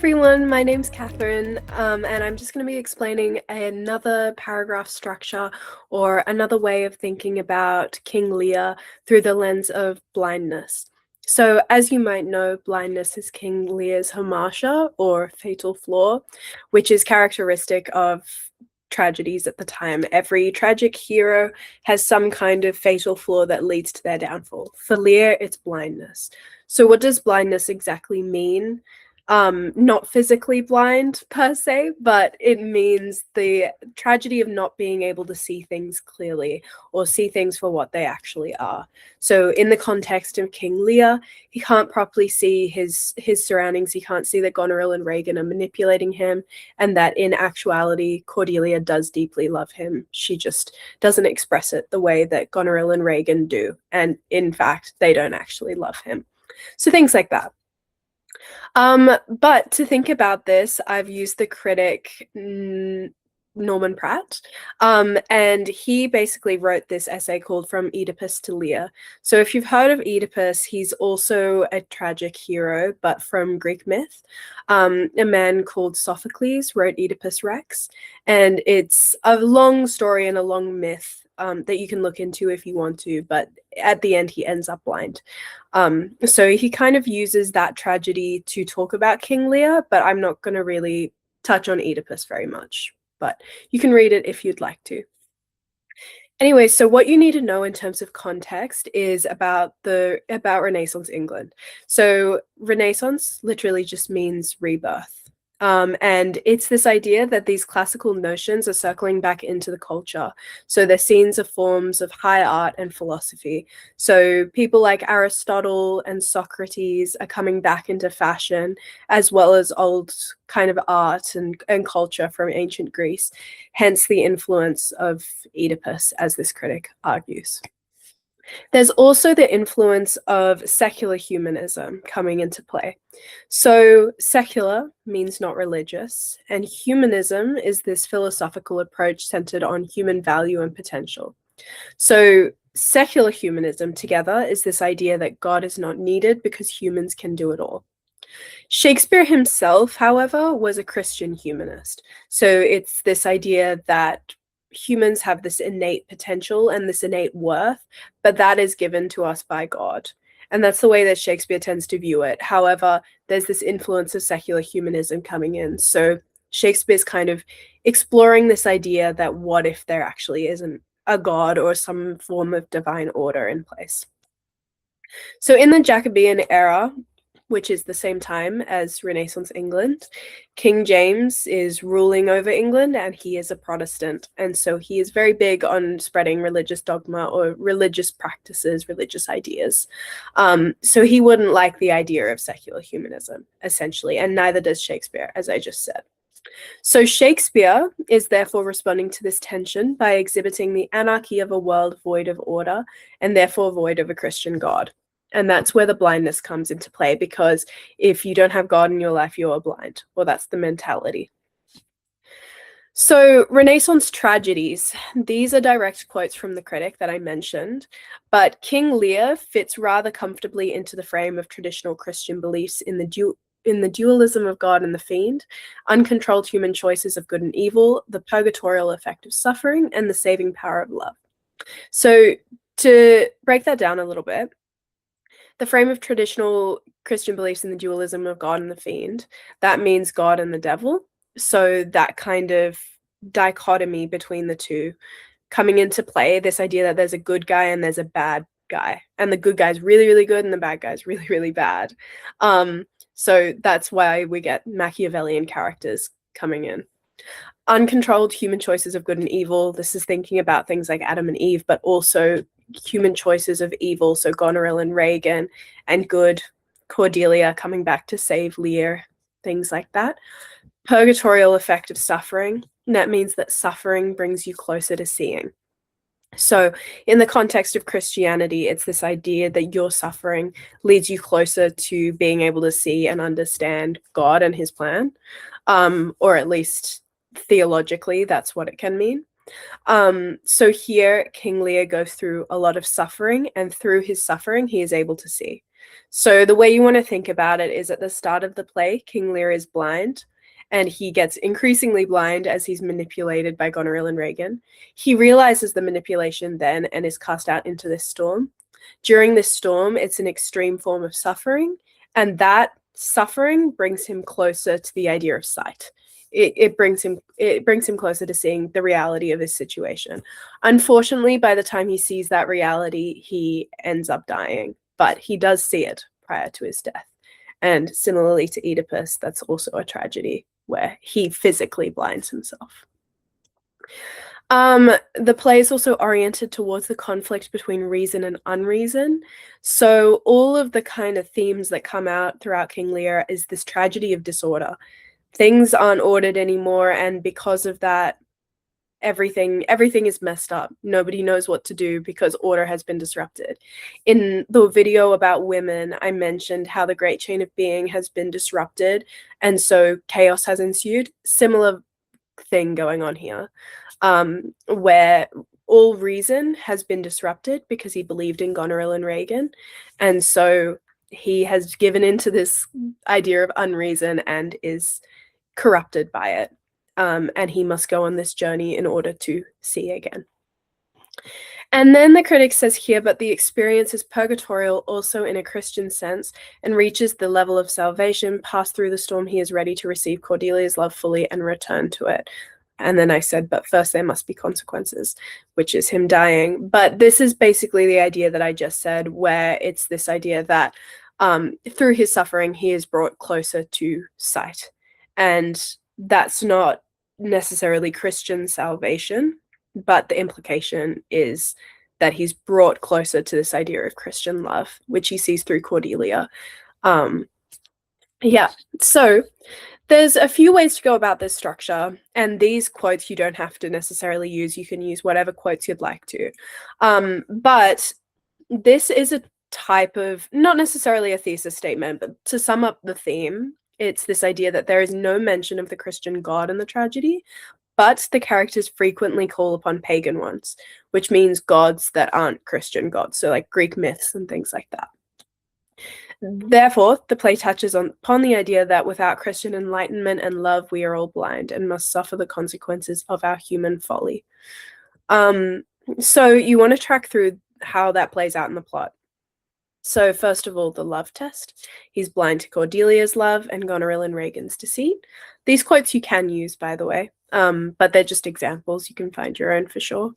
everyone, my name's Katherine, and I'm just going to be explaining another paragraph structure or another way of thinking about King Lear through the lens of blindness. So, as you might know, blindness is King Lear's hamartia or fatal flaw, which is characteristic of tragedies at the time. Every tragic hero has some kind of fatal flaw that leads to their downfall. For Lear, it's blindness. So, what does blindness exactly mean? Not physically blind per se, but it means the tragedy of not being able to see things clearly or see things for what they actually are. So in the context of King Lear, he can't properly see his surroundings. He can't see that Goneril and Regan are manipulating him, and that in actuality, Cordelia does deeply love him. She just doesn't express it the way that Goneril and Regan do. And in fact, they don't actually love him. So things like that. But to think about this, I've used the critic Norman Pratt, and he basically wrote this essay called From Oedipus to Lear. So if you've heard of Oedipus, he's also a tragic hero, but from Greek myth. A man called Sophocles wrote Oedipus Rex, and it's a long story and a long myth that you can look into if you want to, but at the end he ends up blind. So he kind of uses that tragedy to talk about King Lear, but I'm not going to really touch on Oedipus very much, but you can read it if you'd like to. Anyway, so what you need to know in terms of context is about Renaissance England. So Renaissance literally just means rebirth. And it's this idea that these classical notions are circling back into the culture. So they're seen as forms of high art and philosophy. So people like Aristotle and Socrates are coming back into fashion, as well as old kind of art and culture from ancient Greece, hence the influence of Oedipus, as this critic argues. There's also the influence of secular humanism coming into play. So secular means not religious, and humanism is this philosophical approach centered on human value and potential. So secular humanism together is this idea that God is not needed because humans can do it all. Shakespeare himself, however, was a Christian humanist. So it's this idea that humans have this innate potential and this innate worth, but that is given to us by God. And that's the way that Shakespeare tends to view it. However, there's this influence of secular humanism coming in. So Shakespeare's kind of exploring this idea that what if there actually isn't a God or some form of divine order in place. So in the Jacobean era, which is the same time as Renaissance England, King James is ruling over England, and he is a Protestant. And so he is very big on spreading religious dogma or religious practices, religious ideas. So he wouldn't like the idea of secular humanism, essentially, and neither does Shakespeare, as I just said. So Shakespeare is therefore responding to this tension by exhibiting the anarchy of a world void of order and therefore void of a Christian God. And that's where the blindness comes into play, because if you don't have God in your life, you are blind. Well, that's the mentality. So Renaissance tragedies, these are direct quotes from the critic that I mentioned, but King Lear fits rather comfortably into the frame of traditional Christian beliefs in the dualism of God and the fiend, uncontrolled human choices of good and evil, the purgatorial effect of suffering, and the saving power of love. So to break that down a little bit, the frame of traditional Christian beliefs in the dualism of God and the fiend, that means God and the devil. So that kind of dichotomy between the two coming into play, this idea that there's a good guy and there's a bad guy, and the good guy's really, really good and the bad guy's really, really bad. So that's why we get Machiavellian characters coming in. Uncontrolled human choices of good and evil. This is thinking about things like Adam and Eve, but also human choices of evil, so Goneril and Regan, and good, Cordelia coming back to save Lear, things like that. Purgatorial effect of suffering, and that means that suffering brings you closer to seeing. So in the context of Christianity, it's this idea that your suffering leads you closer to being able to see and understand God and his plan, or at least theologically, that's what it can mean. So here, King Lear goes through a lot of suffering, and through his suffering, he is able to see. So the way you want to think about it is at the start of the play, King Lear is blind, and he gets increasingly blind as he's manipulated by Goneril and Regan. He realizes the manipulation then and is cast out into this storm. During this storm, it's an extreme form of suffering, and that suffering brings him closer to the idea of sight. It brings him closer to seeing the reality of his situation. Unfortunately, by the time he sees that reality, he ends up dying, but he does see it prior to his death. And similarly to Oedipus, that's also a tragedy where he physically blinds himself. The play is also oriented towards the conflict between reason and unreason. So all of the kind of themes that come out throughout King Lear is this tragedy of disorder. Things aren't ordered anymore, and because of that, everything is messed up. Nobody knows what to do because order has been disrupted. In the video about women, I mentioned how the great chain of being has been disrupted, and so chaos has ensued. Similar thing going on here, where all reason has been disrupted because he believed in Goneril and Regan, and so he has given into this idea of unreason and is corrupted by it. And he must go on this journey in order to see again. And then the critic says here, but the experience is purgatorial also in a Christian sense and reaches the level of salvation. Pass through the storm, he is ready to receive Cordelia's love fully and return to it. And then I said, but first there must be consequences, which is him dying. But this is basically the idea that I just said, where it's this idea that through his suffering, he is brought closer to sight. And that's not necessarily Christian salvation, but the implication is that he's brought closer to this idea of Christian love, which he sees through Cordelia. So there's a few ways to go about this structure, and these quotes you don't have to necessarily use. You can use whatever quotes you'd like to. But this is a type of, not necessarily a thesis statement, but to sum up the theme, it's this idea that there is no mention of the Christian God in the tragedy, but the characters frequently call upon pagan ones, which means gods that aren't Christian gods, so like Greek myths and things like that. Therefore, the play touches upon the idea that without Christian enlightenment and love, we are all blind and must suffer the consequences of our human folly. So you want to track through how that plays out in the plot. So first of all, the love test. He's blind to Cordelia's love and Goneril and Regan's deceit. These quotes you can use, by the way, but they're just examples. You can find your own for sure.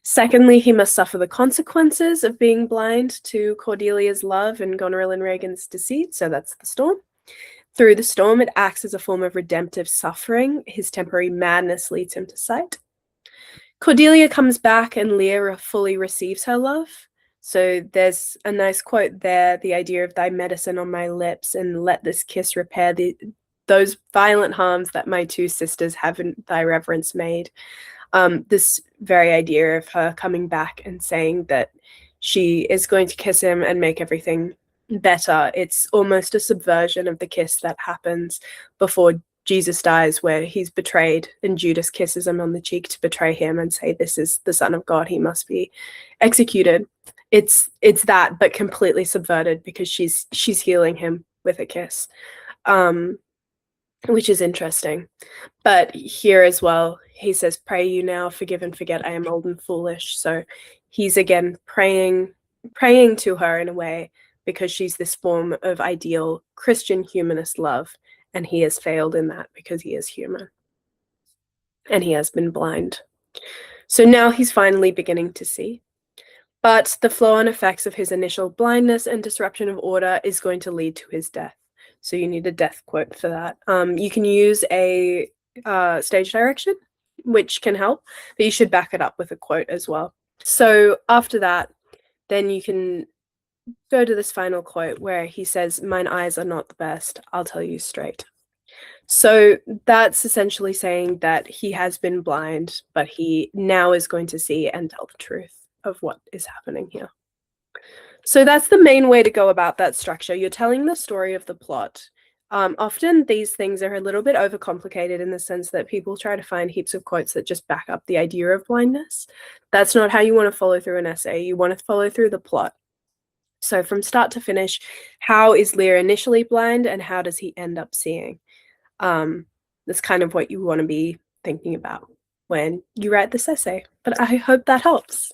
Secondly, he must suffer the consequences of being blind to Cordelia's love and Goneril and Regan's deceit. So that's the storm. Through the storm, it acts as a form of redemptive suffering. His temporary madness leads him to sight. Cordelia comes back and Lear fully receives her love. So there's a nice quote there, the idea of thy medicine on my lips and let this kiss repair those violent harms that my two sisters have in thy reverence made. This very idea of her coming back and saying that she is going to kiss him and make everything better. It's almost a subversion of the kiss that happens before Jesus dies, where he's betrayed and Judas kisses him on the cheek to betray him and say, this is the Son of God, he must be executed. It's that, but completely subverted because she's healing him with a kiss, which is interesting. But here as well, he says, pray you now, forgive and forget, I am old and foolish. So he's again praying to her in a way because she's this form of ideal Christian humanist love, and he has failed in that because he is human and he has been blind. So now he's finally beginning to see. But the flow and effects of his initial blindness and disruption of order is going to lead to his death. So you need a death quote for that. You can use a stage direction, which can help, but you should back it up with a quote as well. So after that, then you can go to this final quote where he says, mine eyes are not the best, I'll tell you straight. So that's essentially saying that he has been blind, but he now is going to see and tell the truth of what is happening here. So that's the main way to go about that structure. You're telling the story of the plot. Often these things are a little bit overcomplicated in the sense that people try to find heaps of quotes that just back up the idea of blindness. That's not how you want to follow through an essay. You want to follow through the plot. So from start to finish, how is Lear initially blind and how does he end up seeing? That's kind of what you want to be thinking about when you write this essay. But I hope that helps.